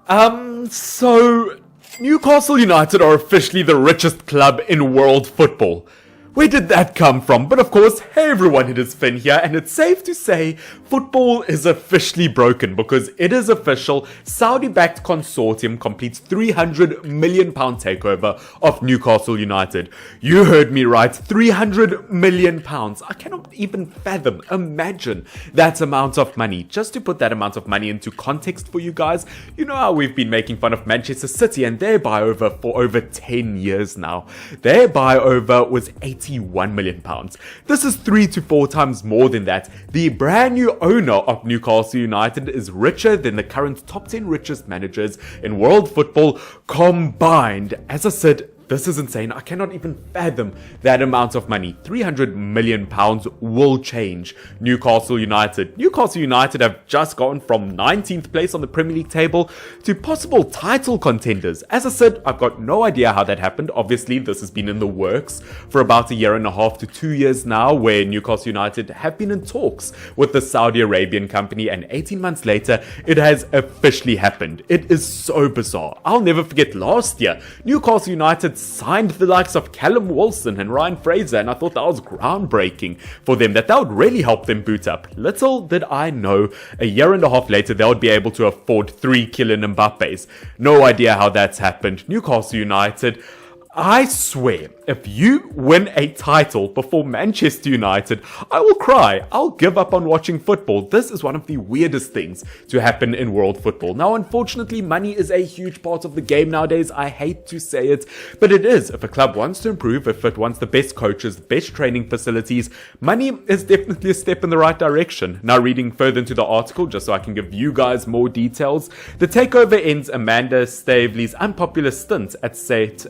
So Newcastle United are officially the richest club in world football. Where did that come from? But of course, hey everyone, it is Finn here, and it's safe to say football is officially broken because it is official. Saudi-backed consortium completes £300 million takeover of Newcastle United. You heard me right, £300 million. I cannot even fathom, imagine that amount of money. Just to put that amount of money into context for you guys, you know how we've been making fun of Manchester City and their buyover for over 10 years now. Their buyover was £81 million. This is 3 to 4 times more than that. The brand new owner of Newcastle United is richer than the current top 10 richest managers in world football combined. As I said, this is insane. I cannot even fathom that amount of money. £300 million will change Newcastle United. Newcastle United have just gone from 19th place on the Premier League table to possible title contenders. As I said, I've got no idea how that happened. Obviously, this has been in the works for about 1.5 to 2 years now, where Newcastle United have been in talks with the Saudi Arabian company, and 18 months later, it has officially happened. It is so bizarre. I'll never forget last year, Newcastle United signed the likes of Callum Wilson and Ryan Fraser, and I thought that was groundbreaking for them, that would really help them boot up. Little did I know, 1.5 years later they would be able to afford 3 Kylian Mbappes. No idea how that's happened. Newcastle United, I swear, if you win a title before Manchester United, I will cry. I'll give up on watching football. This is one of the weirdest things to happen in world football. Now, unfortunately, money is a huge part of the game nowadays. I hate to say it, but it is. If a club wants to improve, if it wants the best coaches, the best training facilities, money is definitely a step in the right direction. Now, reading further into the article, just so I can give you guys more details, the takeover ends Amanda Staveley's unpopular stint at St.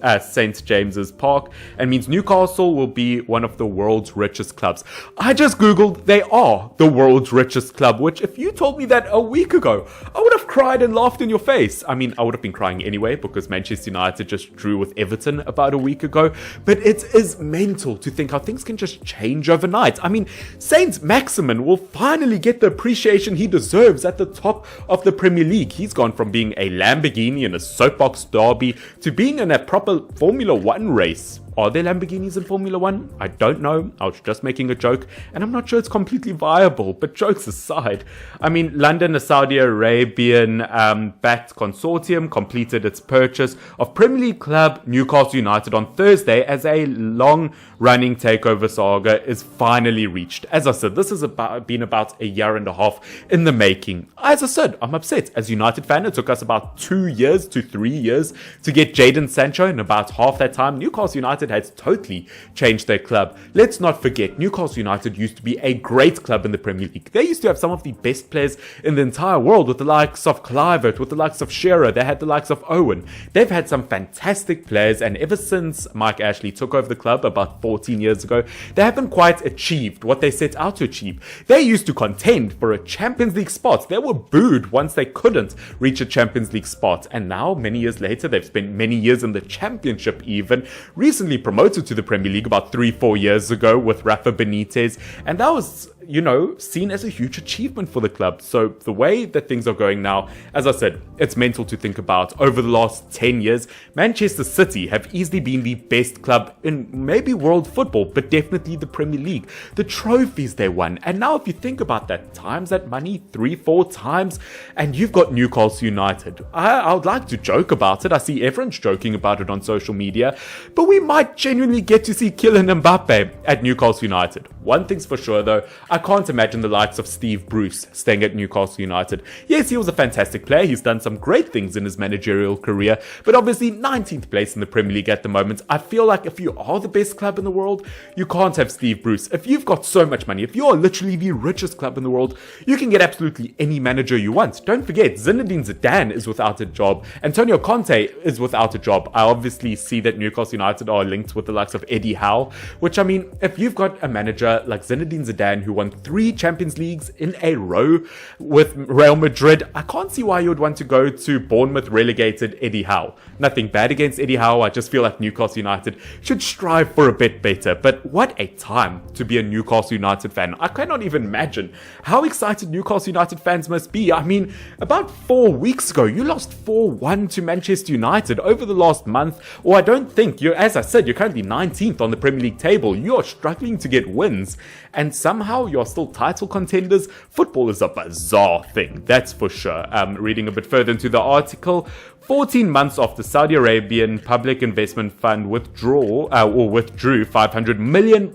James's Park and means Newcastle will be one of the world's richest clubs. I just googled, they are the world's richest club, which if you told me that a week ago, I would have cried and laughed in your face. I mean, I would have been crying anyway because Manchester United just drew with Everton about a week ago, but it is mental to think how things can just change overnight. I mean, Saint Maximin will finally get the appreciation he deserves at the top of the Premier League. He's gone from being a Lamborghini in a soapbox derby to being in a proper Formula 1 race. Are there Lamborghinis in Formula 1? I don't know. I was just making a joke, and I'm not sure it's completely viable, but jokes aside. I mean, London, a Saudi Arabian backed consortium, completed its purchase of Premier League club Newcastle United on Thursday as a long-running takeover saga is finally reached. As I said, this has been about 1.5 years in the making. As I said, I'm upset. As a United fan, it took us about 2 years to 3 years to get Jadon Sancho, and about half that time, Newcastle United has totally changed their club. Let's not forget, Newcastle United used to be a great club in the Premier League. They used to have some of the best players in the entire world, with the likes of Kluivert, with the likes of Shearer. They had the likes of Owen. They've had some fantastic players, and ever since Mike Ashley took over the club about 14 years ago, they haven't quite achieved what they set out to achieve. They used to contend for a Champions League spot. They were booed once they couldn't reach a Champions League spot, and now, many years later, they've spent many years in the Championship even, recently promoted to the Premier League about 3-4 years ago with Rafa Benitez, and that was, you know, seen as a huge achievement for the club. So the way that things are going now, as I said, it's mental to think about. Over the last 10 years, Manchester City have easily been the best club in maybe world football, but definitely the Premier League. The trophies they won, and now if you think about that, times that money 3-4 times, and you've got Newcastle United. I would like to joke about it. I see everyone's joking about it on social media, but we might genuinely get to see Kylian Mbappe at Newcastle United. One thing's for sure though, I can't imagine the likes of Steve Bruce staying at Newcastle United. Yes, he was a fantastic player, he's done some great things in his managerial career, but obviously 19th place in the Premier League at the moment. I feel like if you are the best club in the world, you can't have Steve Bruce. If you've got so much money, if you are literally the richest club in the world, you can get absolutely any manager you want. Don't forget, Zinedine Zidane is without a job, Antonio Conte is without a job. I obviously see that Newcastle United are linked with the likes of Eddie Howe, which, I mean, if you've got a manager manager like Zinedine Zidane, who won 3 Champions Leagues in a row with Real Madrid, I can't see why you would want to go to Bournemouth relegated Eddie Howe. Nothing bad against Eddie Howe, I just feel like Newcastle United should strive for a bit better. But what a time to be a Newcastle United fan. I cannot even imagine how excited Newcastle United fans must be. I mean, about 4 weeks ago, you lost 4-1 to Manchester United. Over the last month, or I don't think, as I said, you're currently 19th on the Premier League table. You are struggling to get wins, and somehow you're still title contenders. Football is a bizarre thing, that's for sure. Reading a bit further into the article, 14 months after Saudi Arabian Public Investment Fund withdrew £500 million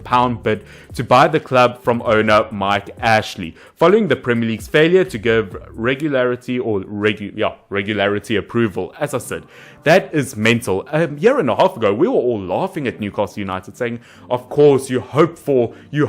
bid to buy the club from owner Mike Ashley, following the Premier League's failure to give regularity approval. As I said, that is mental. A year and a half ago, we were all laughing at Newcastle United, saying, of course, you hope for this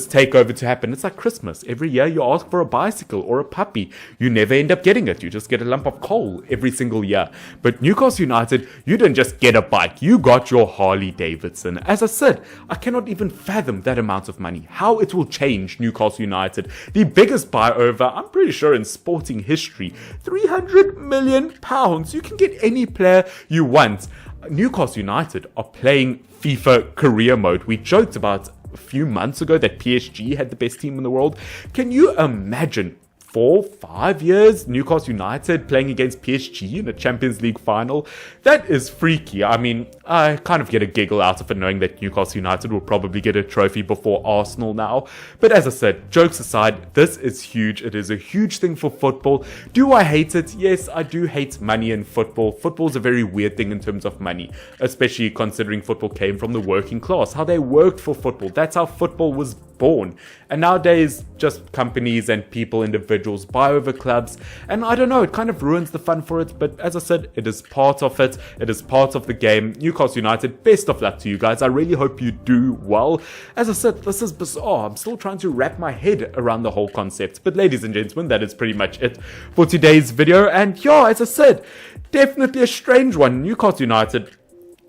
takeover to happen. It's like Christmas. Every year you ask for a bicycle or a puppy. You never end up getting it. You just get a lump of coal every single year. But Newcastle United, you didn't just get a bike. You got your Harley Davidson. As I said, I cannot even fathom that amount of money. How it will change Newcastle United. The biggest buyover, I'm pretty sure, in sporting history. £300 million. You can get any player you want. Newcastle United are playing FIFA career mode. We joked about a few months ago that PSG had the best team in the world. Can you imagine 4-5 years Newcastle United playing against PSG in a Champions League final? That is freaky. I mean, I kind of get a giggle out of it knowing that Newcastle United will probably get a trophy before Arsenal now. But as I said, jokes aside, this is huge. It is a huge thing for football. Do I hate it? Yes, I do hate money in football. Football is a very weird thing in terms of money, especially considering football came from the working class, how they worked for football. That's how football was born. And nowadays, just companies and people, individuals buy over clubs, and I don't know, it kind of ruins the fun for it. But as I said, it is part of it. It is part of the game. Newcastle United, best of luck to you guys. I really hope you do well. As I said, this is bizarre. I'm still trying to wrap my head around the whole concept. But ladies and gentlemen, that is pretty much it for today's video. And yeah, as I said, definitely a strange one. Newcastle United,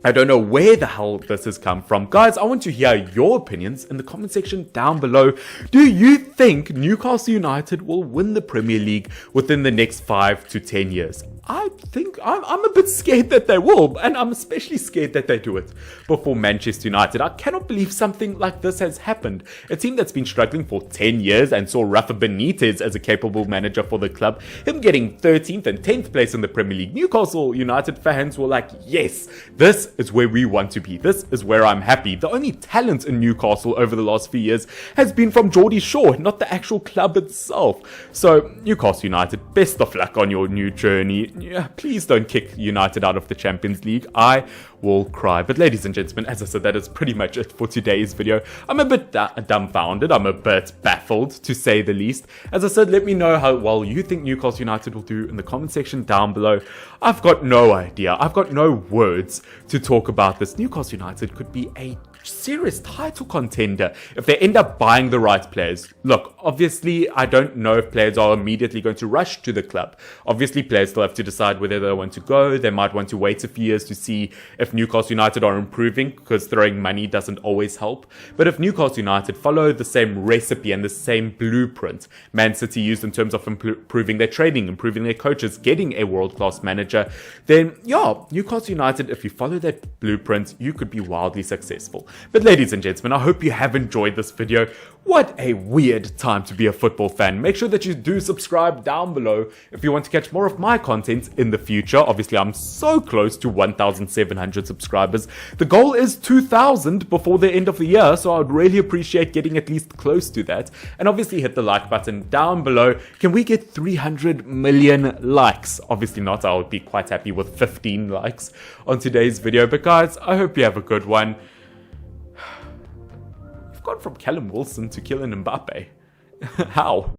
I don't know where the hell this has come from. Guys, I want to hear your opinions in the comment section down below. Do you think Newcastle United will win the Premier League within the next 5 to 10 years? I think I'm a bit scared that they will, and I'm especially scared that they do it before Manchester United. I cannot believe something like this has happened. A team that's been struggling for 10 years and saw Rafa Benitez as a capable manager for the club, him getting 13th and 10th place in the Premier League. Newcastle United fans were like, yes, this is where we want to be. This is where I'm happy. The only talent in Newcastle over the last few years has been from Geordie Shaw, not the actual club itself. So Newcastle United, best of luck on your new journey. Yeah, please don't kick United out of the Champions League. I will cry. But ladies and gentlemen, as I said, that is pretty much it for today's video. I'm a bit dumbfounded. I'm a bit baffled, to say the least. As I said, let me know how well you think Newcastle United will do in the comment section down below. I've got no idea. I've got no words to talk about this. Newcastle United could be a serious title contender if they end up buying the right players. Look, obviously, I don't know if players are immediately going to rush to the club. Obviously, players still have to decide whether they want to go. They might want to wait a few years to see if Newcastle United are improving, because throwing money doesn't always help. But if Newcastle United follow the same recipe and the same blueprint Man City used in terms of improving their training, improving their coaches, getting a world-class manager, then yeah, Newcastle United, if you follow that blueprint, you could be wildly successful. But ladies and gentlemen, I hope you have enjoyed this video. What a weird time to be a football fan. Make sure that you do subscribe down below if you want to catch more of my content in the future. Obviously, I'm so close to 1,700 subscribers. The goal is 2,000 before the end of the year, so I would really appreciate getting at least close to that. And obviously, hit the like button down below. Can we get 300 million likes? Obviously not. I would be quite happy with 15 likes on today's video. But guys, I hope you have a good one. Gone from Callum Wilson to killing Mbappe. How?